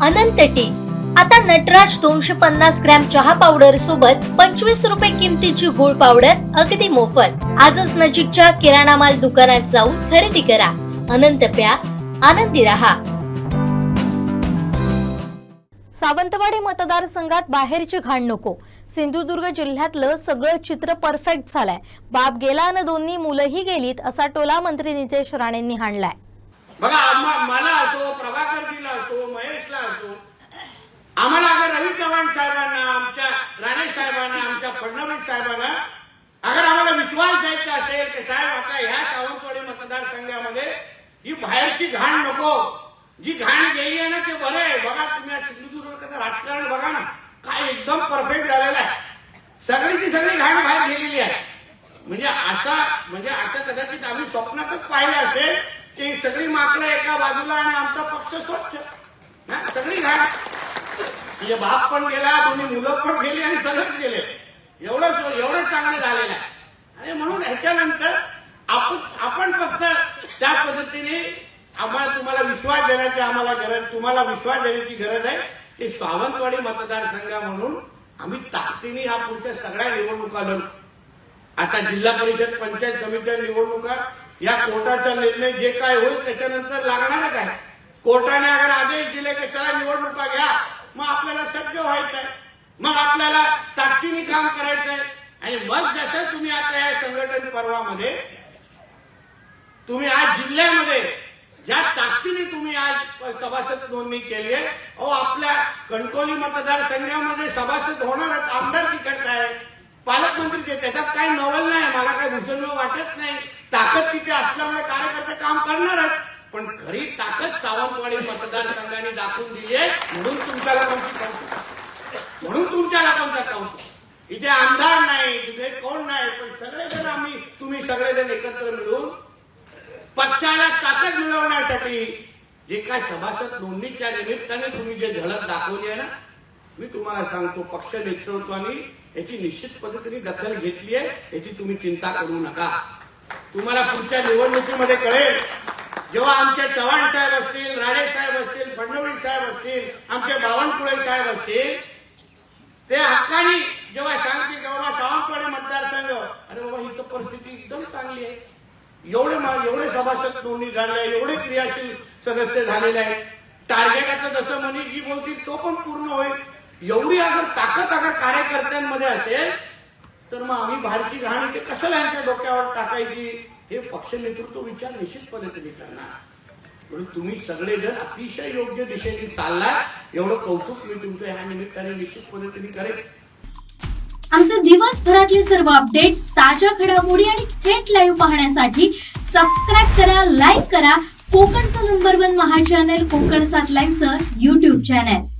अनंत T आता Nataraj 250 gram चहा powder सोबत 25 रुपये किमतीची गुळ पावडर अगदी मोफत। आजच नजीकच्या किराणा माल दुकानात जाऊन खरेदी करा। अनंत प्या, आनंदी रहा। सावंतवाडी मतदारसंघात बाहेरची घाण नको। सिंधुदुर्ग जिल्ह्यातलं सगळं चित्र परफेक्ट झालंय। बाप गेला आणि दोन्ही मुलंही गेलीत असा टोला मंत्री नितेश राणेंनी हाणलाय। बघा मला असो, प्रभाकरजीला असो, महेशला असो, आम्हाला अगर रवी चव्हाण साहेबांना, आमच्या राणे साहेबांना, आमच्या फडणवीस साहेबांना अगर आम्हाला विश्वास द्यायचा असेल की साहेब आता ह्या सावंतवाडी मतदारसंघामध्ये ही बाहेरची घाण नको, जी घाण गेली आहे ना ते बरं आहे। बघा तुम्ही सिंधुदुर्गचं राजकारण बघा ना, काय एकदम परफेक्ट झालेलं आहे। सगळीची सगळी घाण बाहेर गेलेली आहे। म्हणजे आता कदाचित आम्ही स्वप्नातच पाहिलं असेल की सगळी माकडं एका बाजूला आणि आमचा पक्ष स्वच्छ, सगळी घाण। म्हणजे बाप पण गेला, दोन्ही मुलं पण गेली आणि सगळंच गेले। एवढं चांगलं झालेलं आहे। आणि म्हणून ह्याच्यानंतर आपण फक्त त्या पद्धतीने आम्हाला तुम्हाला विश्वास देण्याची आम्हाला गरज, तुम्हाला विश्वास देण्याची गरज आहे की सावंतवाडी मतदारसंघ म्हणून आम्ही ताकदीने या पुढच्या सगळ्या निवडणुका लढू। आता जिल्हा परिषद, पंचायत समित्या निवडणुका या कोर्टाचा निर्णय जे काय होईल त्याच्यानंतर लागणारच आहे। कोर्टाने अगर आदेश दिले की चला निवडणुका घ्या, मग आपल्याला सज्ज व्हायचंय, मग आपल्याला ताकदीने काम करायचंय। आणि मग जसं तुम्ही आता या संघटन पर्वामध्ये तुम्ही आज जिल्ह्यामध्ये ज्या ताकदीने तुम्ही आज सभासद नोंदणी केली आहे, आपल्या कणकवली मतदारसंघामध्ये सभासद होणार, आमदार तिकट आहे, पालकमंत्रीचे, त्याच्यात काही नवल नाही, मला काही भूषण वाटत नाही। ताकद तिथे असल्यामुळे कार्यकर्ते काम करणारच, पण खरी ताकद सावंतवाडी मतदारसंघाने दाखवून दिली आहे। म्हणून तुमच्या लोकांचा कौतुक। इथे आमदार नाही, तिथे कोण नाही, पण सगळेजण तुम्ही सगळेजण एकत्र मिळून पक्षाला ताकद मिळवण्यासाठी जे काय सभासद नोंदणीच्या निमित्ताने तुम्ही जे झलक दाखवली आहे ना, मी तुम्हाला सांगतो पक्ष नेतृत्वाने याची निश्चित पद्धतीने दखल घेतली आहे। याची तुम्ही चिंता करू नका। तुम्हाला पुढच्या निवडणुकीमध्ये कळेल, जेव्हा आमचे चव्हाण साहेब असतील, राणे साहेब असतील, फडणवीस साहेब असतील, आमचे बावनकुळे साहेब असतील, ते हक्कानी जेव्हा सांगतील तेव्हा सावंतवाडी मतदारसंघ, अरे बाबा ही तर परिस्थिती एकदम चांगली आहे, एवढे सभासद नोंदणी झाले, एवढे क्रियाशील सदस्य झालेले आहेत, टार्गेट आता जसं मनीषजी बोलतील तो पण पूर्ण होईल। एवढी अगर ताकद कार्यकर्त्यांमध्ये असेल तर मग आम्ही बाहेरची घाण इथे कशाला यांच्या डोक्यावर टाकायची, हे पक्ष नेतृत्व विचार निश्चित पद्धतीने करणार। म्हणून तुम्ही सगळेजण अतिशय योग्य दिशेने चाललाय, एवढं कौतुक मी तुमचं ह्या निमित्ताने निश्चित पद्धतीने करेन। आमचे दिवसभरातले सर्व अपडेट्स, ताज्या घडामोडी आणि थेट लाईव्ह पाहण्यासाठी सबस्क्राईब करा, लाईक करा कोकणचं नंबर 1 महा चॅनल कोकण 7 लाईव्हचं YouTube चॅनल।